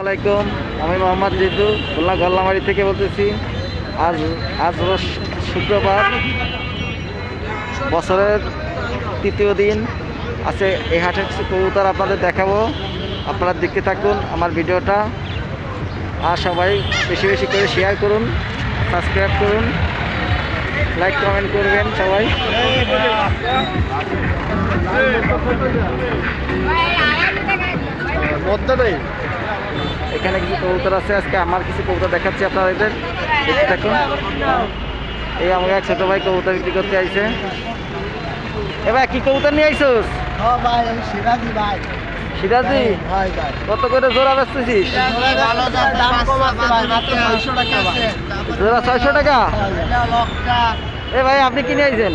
আসসালামাইকুম, আমি মোহাম্মদ জিতু খুলনা গল্লামারি থেকে বলতেছি। আজ আজ রোজ শুক্রবার, বছরের তৃতীয় দিন আছে। এই হাটের কিছু কবুতর আপনাদের দেখাবো, আপনারা দেখতে থাকুন আমার ভিডিওটা। আর সবাই বেশি বেশি করে শেয়ার করুন, সাবস্ক্রাইব করুন, লাইক কমেন্ট করবেন সবাই। এখানে কিছু কবুতর আছে, আজকে আমার কিছু কবুতর দেখাচ্ছি আপনারা এদের দেখতে থাকুন। এই আমাকে এক ছোট ভাই কবুতর বিক্রি করতে আইছে। এবার কি কবুতর নিয়ে আইসোস? সিরাজি, কত করে জোড়া বেচতেছিস? জোড়া 600 টাকা। এ ভাই আপনি কিনে আইছেন?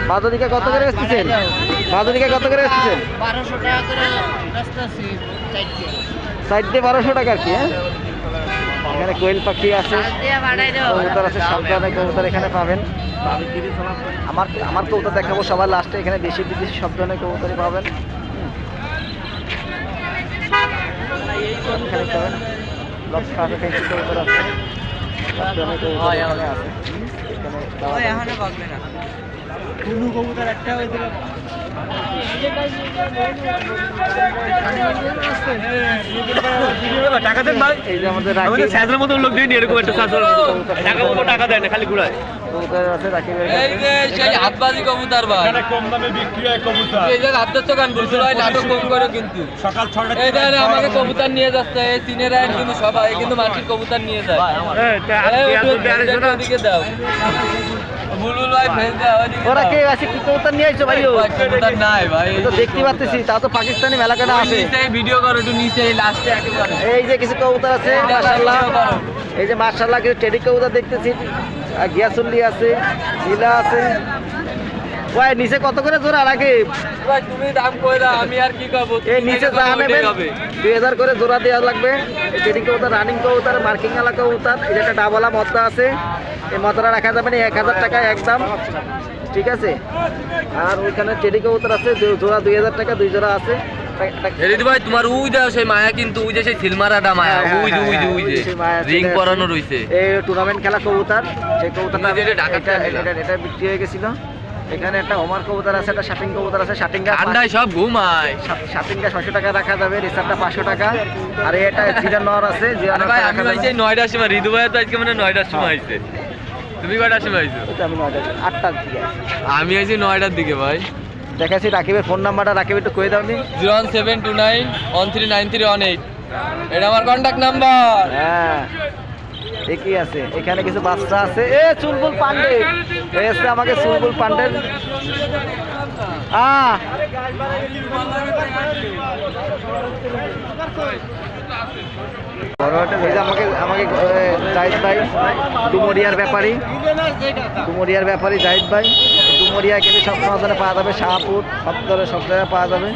বাদরিকা কত করে বেচতেছেন? বাদরিকা কত করে বেচতেছেন? 1200 টাকা করে বেচতেছি। সাইড দিয়ে 1200 টাকা আর কি। হ্যাঁ, এখানে কোয়েল পাখি আছে, কবুতর আছে, সব ধরনের কবুতর এখানে পাবেন। আমার কবুতর দেখাবো সবার লাস্টে। এখানে দেশি বিদেশি সব ধরনের কবুতরই পাবেন। এখানে পাবেন লক্ষা আছে, ফেন্সি কবুতর আছে, সব ধরনের কবুতর এখানে আছে। টাকা দেন ভাই, এই যে আমাদের আমাদের স্যাজের মতো লোক দিয়ে এরকম একটা সাজের টাকা দেয় না, খালি ঘুরায়। কবুতর আছে রাকিবের এই যে সেই হাতবাজি কবুতর ভাই, কম দামে বিক্রি হয় কবুতর। এই যে হাতের দোকান বসে ভাই, নাটক কম করে কিন্তু সকাল 6টা এই দেখেন আমাকে কবুতর নিয়ে যাচ্ছে, এই তিনের আইন কিন্তু সবাই কিন্তু মাটির কবুতর নিয়ে যায়। ওদিকে দাও বুলবুল ভাই, ফেল দাও ওদিকে ওরা দাও। কে আছে? কি কবুতর নিয়ে আইছো ভাই? ভাই, কবুতর নাই ভাই, তো দেখতে পাচ্ছি, তা তো পাকিস্তানি মেলাকাটা আছে। নিচে ভিডিও করো একটু, নিচে লাস্টে একেবারে এই যে কিছু কবুতর আছে মাশাআল্লাহ, এই যে মাশাআল্লাহ কিছু টেডি কবুতর দেখতেছি। আর গিয়াসুল্লি আছে, নীলা আছে। ভাই নিচে কত করে জোড়া লাগে? ভাই তুমি দাম কইরা, আমি আর কি করব? এই নিচে যা নেবেন 2000 করে জোড়া দেওয়া লাগবে। এই টেডি কবুতর, রানিং কবুতর, মার্কিং আলা কবুতর। এই যে একটা ডাবলা মদ্দা আছে, এই মদ্দাটা রাখা যাবে না 1000 টাকা একদম, ঠিক আছে। আর ওইখানে টেডি কবুতর আছে জোড়া 2000 টাকা, 2 জোড়া আছে। এরিদি ভাই তোমার উই দাও সেই মায়া, কিন্তু উই যে সেই সিলমারাটা মায়া, উই যে উই যে রিং পরানো রইছে। এই টুর্নামেন্ট খেলা কবুতর, সেই কবুতরটা এই যে এটা ঢাকা এটা বিক্রি হয়ে গেছিল। এখানে একটা ওমার কবুতর আছে, একটা শাটিং কবুতর আছে। শাটিংটা ঠান্ডায় সব ঘুমায়। 600 টাকা রাখা যাবে, রিসার্ভটা 500 টাকা। আর এটা জিরা নর আছে, জিরা আরে নর ভাই আমি রাখা ভাই যাবে। সেই 9টার সময়, ঋতু ভাই তো আজকে মানে 9টার সময় আইছে। তুমি কয়টার সময় আইছো? এটা আমি 8টার দিকে আমি আইছি 9টার দিকে ভাই। দেখাচ্ছি। রাকিবের ফোন নাম্বারটা রাকিব একটু কয়ে দাও নি। 01729139318, এটা আমার কন্টাক্ট নাম্বার। হ্যাঁ, ঠিকই আছে। এখানে কিছু বাচ্চা আছে। এ চুলবুল পান্ডে এসে আমাকে চুলবুল পান্ডের আমাকে জাহিদ ভাই, ডুমরিয়ার ব্যাপারী জাহিদ ভাই। ডুমরিয়া কিন্তু সব সমাধানে পাওয়া যাবে, শাহপুর সব ধরনের সব জায়গায় পাওয়া যাবে।